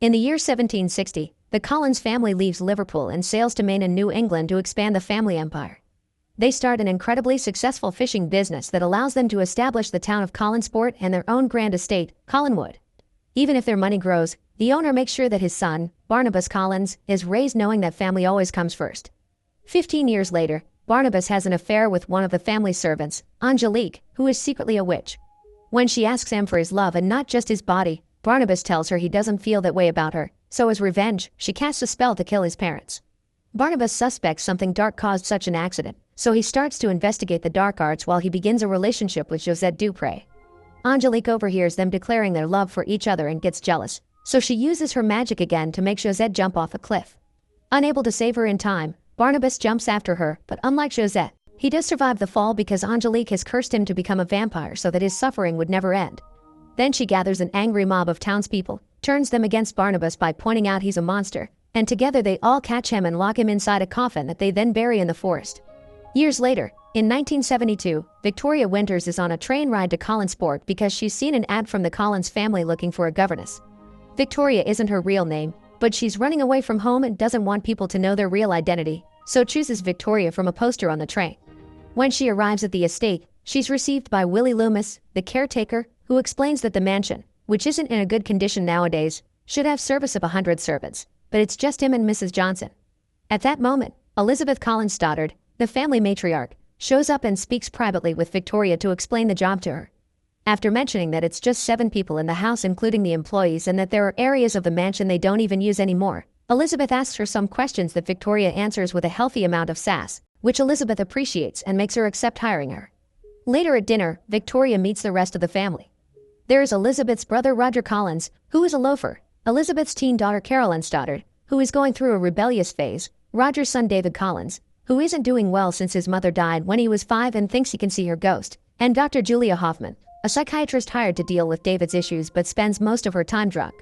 In the year 1760, the Collins family leaves Liverpool and sails to Maine and New England to expand the family empire. They start an incredibly successful fishing business that allows them to establish the town of Collinsport and their own grand estate, Collinwood. Even if their money grows, the owner makes sure that his son, Barnabas Collins, is raised knowing that family always comes first. 15 years later, Barnabas has an affair with one of the family servants, Angelique, who is secretly a witch. When she asks him for his love and not just his body, Barnabas tells her he doesn't feel that way about her, so as revenge, she casts a spell to kill his parents. Barnabas suspects something dark caused such an accident, so he starts to investigate the dark arts while he begins a relationship with Josette Dupré. Angelique overhears them declaring their love for each other and gets jealous, so she uses her magic again to make Josette jump off a cliff. Unable to save her in time, Barnabas jumps after her, but unlike Josette, he does survive the fall because Angelique has cursed him to become a vampire so that his suffering would never end. Then she gathers an angry mob of townspeople, turns them against Barnabas by pointing out he's a monster, and together they all catch him and lock him inside a coffin that they then bury in the forest. Years later, in 1972, Victoria Winters is on a train ride to Collinsport because she's seen an ad from the Collins family looking for a governess. Victoria isn't her real name, but she's running away from home and doesn't want people to know their real identity, so chooses Victoria from a poster on the train. When she arrives at the estate, she's received by Willie Loomis, the caretaker, who explains that the mansion, which isn't in a good condition nowadays, should have service of 100 servants, but it's just him and Mrs. Johnson. At that moment, Elizabeth Collins Stoddard, the family matriarch, shows up and speaks privately with Victoria to explain the job to her. After mentioning that it's just 7 people in the house including the employees and that there are areas of the mansion they don't even use anymore, Elizabeth asks her some questions that Victoria answers with a healthy amount of sass, which Elizabeth appreciates and makes her accept hiring her. Later at dinner, Victoria meets the rest of the family. There is Elizabeth's brother Roger Collins, who is a loafer, Elizabeth's teen daughter Carolyn Stoddard, who is going through a rebellious phase, Roger's son David Collins, who isn't doing well since his mother died when he was 5 and thinks he can see her ghost, and Dr. Julia Hoffman, a psychiatrist hired to deal with David's issues but spends most of her time drunk.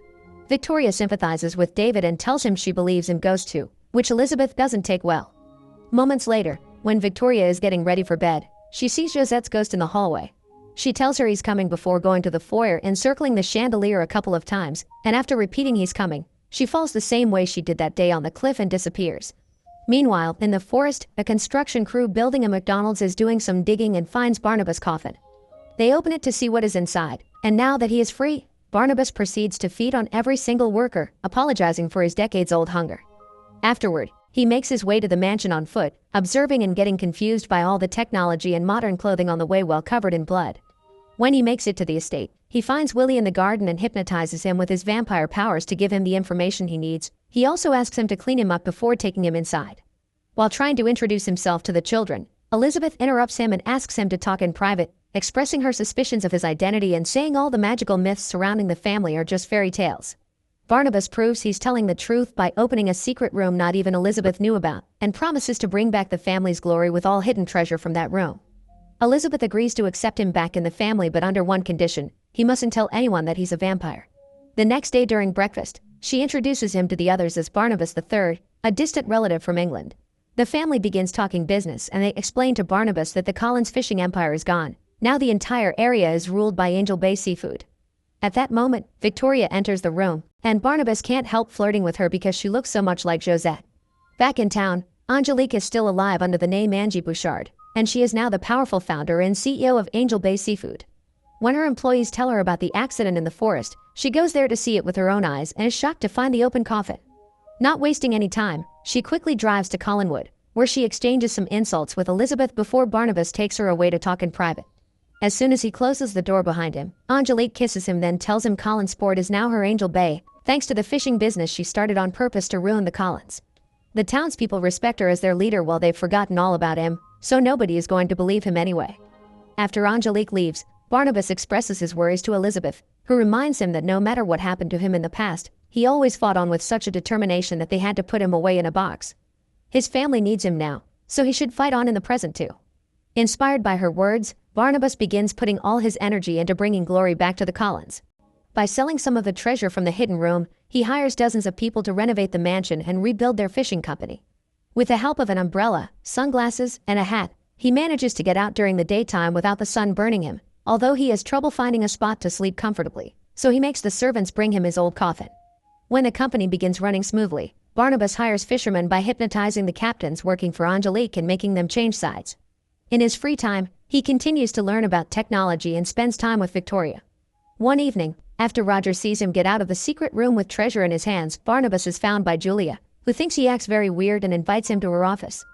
Victoria sympathizes with David and tells him she believes in ghosts too, which Elizabeth doesn't take well. Moments later, when Victoria is getting ready for bed, she sees Josette's ghost in the hallway. She tells her he's coming before going to the foyer and circling the chandelier a couple of times, and after repeating he's coming, she falls the same way she did that day on the cliff and disappears. Meanwhile, in the forest, a construction crew building a McDonald's is doing some digging and finds Barnabas' coffin. They open it to see what is inside, and now that he is free, Barnabas proceeds to feed on every single worker, apologizing for his decades-old hunger. Afterward, he makes his way to the mansion on foot, observing and getting confused by all the technology and modern clothing on the way while covered in blood. When he makes it to the estate, he finds Willie in the garden and hypnotizes him with his vampire powers to give him the information he needs. He also asks him to clean him up before taking him inside. While trying to introduce himself to the children, Elizabeth interrupts him and asks him to talk in private, expressing her suspicions of his identity and saying all the magical myths surrounding the family are just fairy tales. Barnabas proves he's telling the truth by opening a secret room not even Elizabeth knew about, and promises to bring back the family's glory with all hidden treasure from that room. Elizabeth agrees to accept him back in the family but under one condition: he mustn't tell anyone that he's a vampire. The next day during breakfast, she introduces him to the others as Barnabas III, a distant relative from England. The family begins talking business and they explain to Barnabas that the Collins fishing empire is gone. Now the entire area is ruled by Angel Bay Seafood. At that moment, Victoria enters the room, and Barnabas can't help flirting with her because she looks so much like Josette. Back in town, Angelique is still alive under the name Angie Bouchard, and she is now the powerful founder and CEO of Angel Bay Seafood. When her employees tell her about the accident in the forest, she goes there to see it with her own eyes and is shocked to find the open coffin. Not wasting any time, she quickly drives to Collinwood, where she exchanges some insults with Elizabeth before Barnabas takes her away to talk in private. As soon as he closes the door behind him, Angelique kisses him then tells him Collinsport is now her Angel Bay, thanks to the fishing business she started on purpose to ruin the Collins. The townspeople respect her as their leader while they've forgotten all about him, so nobody is going to believe him anyway. After Angelique leaves, Barnabas expresses his worries to Elizabeth, who reminds him that no matter what happened to him in the past, he always fought on with such a determination that they had to put him away in a box. His family needs him now, so he should fight on in the present too. Inspired by her words, Barnabas begins putting all his energy into bringing glory back to the Collins. By selling some of the treasure from the hidden room, he hires dozens of people to renovate the mansion and rebuild their fishing company. With the help of an umbrella, sunglasses, and a hat, he manages to get out during the daytime without the sun burning him, although he has trouble finding a spot to sleep comfortably, so he makes the servants bring him his old coffin. When the company begins running smoothly, Barnabas hires fishermen by hypnotizing the captains working for Angelique and making them change sides. In his free time, he continues to learn about technology and spends time with Victoria. One evening, after Roger sees him get out of the secret room with treasure in his hands, Barnabas is found by Julia, who thinks he acts very weird and invites him to her office.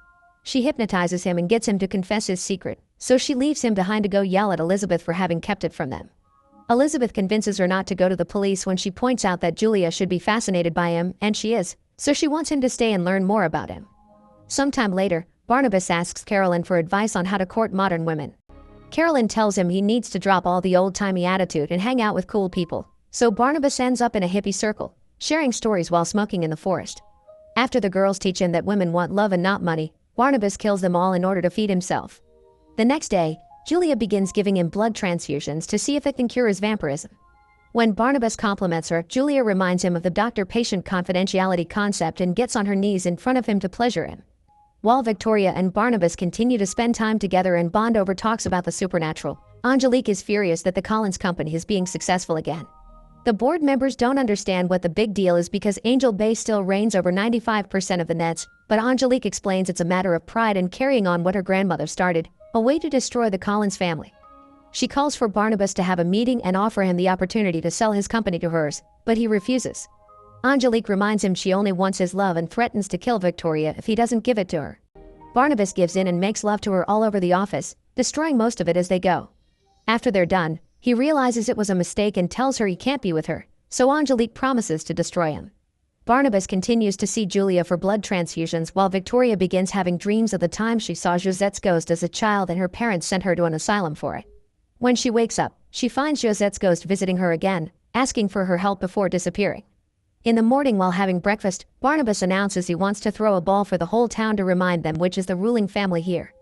She hypnotizes him and gets him to confess his secret, so she leaves him behind to go yell at Elizabeth for having kept it from them. Elizabeth convinces her not to go to the police when she points out that Julia should be fascinated by him, and she is, so she wants him to stay and learn more about him. Sometime later, Barnabas asks Carolyn for advice on how to court modern women. Carolyn tells him he needs to drop all the old-timey attitude and hang out with cool people, so Barnabas ends up in a hippie circle, sharing stories while smoking in the forest. After the girls teach him that women want love and not money, Barnabas kills them all in order to feed himself. The next day, Julia begins giving him blood transfusions to see if it can cure his vampirism. When Barnabas compliments her, Julia reminds him of the doctor-patient confidentiality concept and gets on her knees in front of him to pleasure him. While Victoria and Barnabas continue to spend time together and bond over talks about the supernatural, Angelique is furious that the Collins Company is being successful again. The board members don't understand what the big deal is because Angel Bay still reigns over 95% of the nets, but Angelique explains it's a matter of pride and carrying on what her grandmother started, a way to destroy the Collins family. She calls for Barnabas to have a meeting and offer him the opportunity to sell his company to hers, but he refuses. Angelique reminds him she only wants his love and threatens to kill Victoria if he doesn't give it to her. Barnabas gives in and makes love to her all over the office, destroying most of it as they go. After they're done, he realizes it was a mistake and tells her he can't be with her, so Angelique promises to destroy him. Barnabas continues to see Julia for blood transfusions while Victoria begins having dreams of the time she saw Josette's ghost as a child and her parents sent her to an asylum for it. When she wakes up, she finds Josette's ghost visiting her again, asking for her help before disappearing. In the morning while having breakfast, Barnabas announces he wants to throw a ball for the whole town to remind them which is the ruling family here.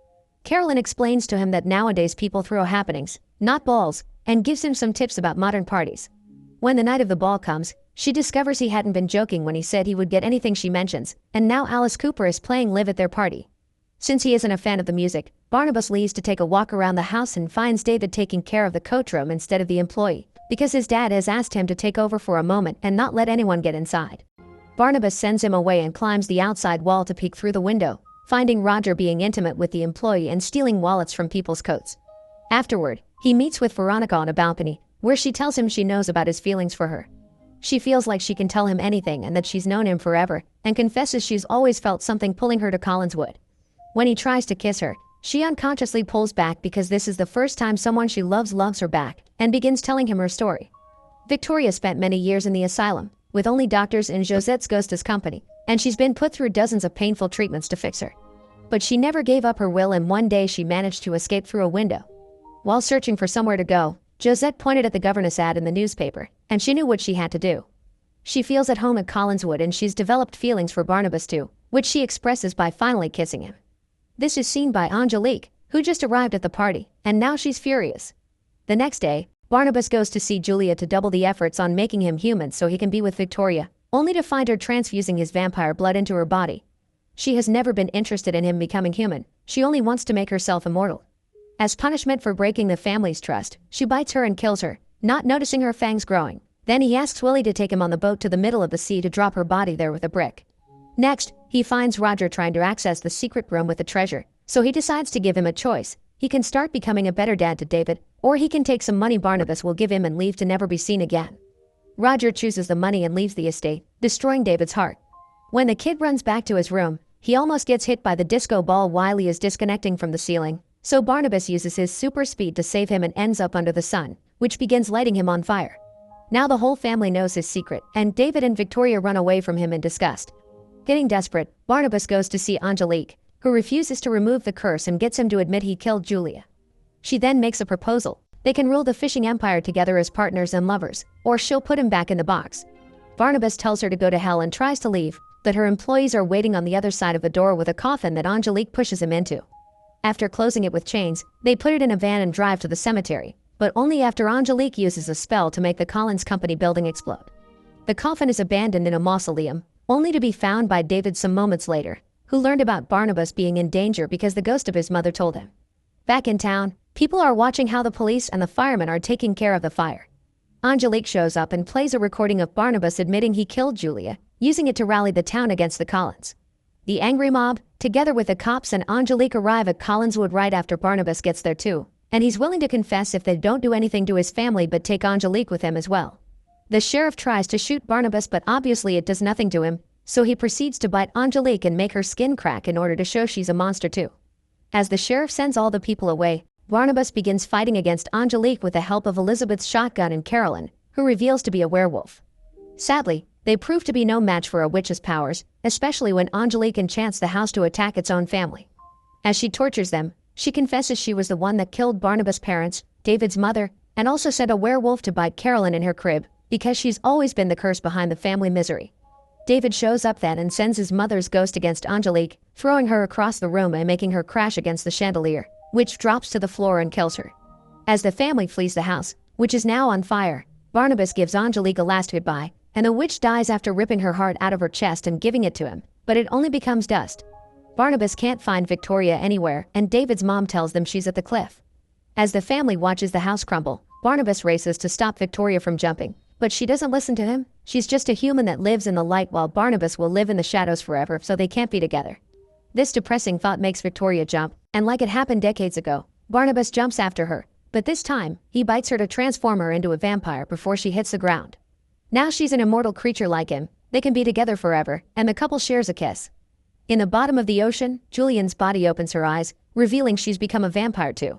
Carolyn explains to him that nowadays people throw happenings, not balls, and gives him some tips about modern parties. When the night of the ball comes, she discovers he hadn't been joking when he said he would get anything she mentions, and now Alice Cooper is playing live at their party. Since he isn't a fan of the music, Barnabas leaves to take a walk around the house and finds David taking care of the coach room instead of the employee, because his dad has asked him to take over for a moment and not let anyone get inside. Barnabas sends him away and climbs the outside wall to peek through the window, finding Roger being intimate with the employee and stealing wallets from people's coats. Afterward, he meets with Veronica on a balcony, where she tells him she knows about his feelings for her. She feels like she can tell him anything and that she's known him forever, and confesses she's always felt something pulling her to Collinswood. When he tries to kiss her, she unconsciously pulls back because this is the first time someone she loves her back, and begins telling him her story. Victoria spent many years in the asylum, with only doctors in Josette's ghost as company, and she's been put through dozens of painful treatments to fix her. But she never gave up her will, and one day she managed to escape through a window. While searching for somewhere to go, Josette pointed at the governess ad in the newspaper, and she knew what she had to do. She feels at home at Collinswood and she's developed feelings for Barnabas too, which she expresses by finally kissing him. This is seen by Angelique, who just arrived at the party, and now she's furious. The next day, Barnabas goes to see Julia to double the efforts on making him human so he can be with Victoria, only to find her transfusing his vampire blood into her body. She has never been interested in him becoming human, she only wants to make herself immortal. As punishment for breaking the family's trust, she bites her and kills her, not noticing her fangs growing. Then he asks Willie to take him on the boat to the middle of the sea to drop her body there with a brick. Next, he finds Roger trying to access the secret room with the treasure, so he decides to give him a choice. He can start becoming a better dad to David, or he can take some money Barnabas will give him and leave to never be seen again. Roger chooses the money and leaves the estate, destroying David's heart. When the kid runs back to his room, he almost gets hit by the disco ball while he is disconnecting from the ceiling, so Barnabas uses his super speed to save him and ends up under the sun, which begins lighting him on fire. Now the whole family knows his secret, and David and Victoria run away from him in disgust. Getting desperate, Barnabas goes to see Angelique, who refuses to remove the curse and gets him to admit he killed Julia. She then makes a proposal. They can rule the fishing empire together as partners and lovers, or she'll put him back in the box. Barnabas tells her to go to hell and tries to leave, but her employees are waiting on the other side of the door with a coffin that Angelique pushes him into. After closing it with chains, they put it in a van and drive to the cemetery, but only after Angelique uses a spell to make the Collins Company building explode. The coffin is abandoned in a mausoleum, only to be found by David some moments later, who learned about Barnabas being in danger because the ghost of his mother told him. Back in town, people are watching how the police and the firemen are taking care of the fire. Angelique shows up and plays a recording of Barnabas admitting he killed Julia, using it to rally the town against the Collins. The angry mob, together with the cops and Angelique, arrive at Collinswood right after Barnabas gets there too, and he's willing to confess if they don't do anything to his family but take Angelique with him as well. The sheriff tries to shoot Barnabas, but obviously it does nothing to him, so he proceeds to bite Angelique and make her skin crack in order to show she's a monster too. As the sheriff sends all the people away, Barnabas begins fighting against Angelique with the help of Elizabeth's shotgun and Carolyn, who reveals to be a werewolf. Sadly, they prove to be no match for a witch's powers, especially when Angelique enchants the house to attack its own family. As she tortures them, she confesses she was the one that killed Barnabas' parents, David's mother, and also sent a werewolf to bite Carolyn in her crib, because she's always been the curse behind the family misery. David shows up then and sends his mother's ghost against Angelique, throwing her across the room and making her crash against the chandelier, which drops to the floor and kills her. As the family flees the house, which is now on fire, Barnabas gives Angelique a last goodbye, and the witch dies after ripping her heart out of her chest and giving it to him, but it only becomes dust. Barnabas can't find Victoria anywhere, and David's mom tells them she's at the cliff. As the family watches the house crumble, Barnabas races to stop Victoria from jumping, but she doesn't listen to him. She's just a human that lives in the light while Barnabas will live in the shadows forever, so they can't be together. This depressing thought makes Victoria jump, and like it happened decades ago, Barnabas jumps after her, but this time, he bites her to transform her into a vampire before she hits the ground. Now she's an immortal creature like him, they can be together forever, and the couple shares a kiss. In the bottom of the ocean, Julian's body opens her eyes, revealing she's become a vampire too.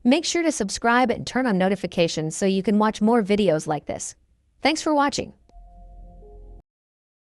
Make sure to subscribe and turn on notifications so you can watch more videos like this. Thanks for watching.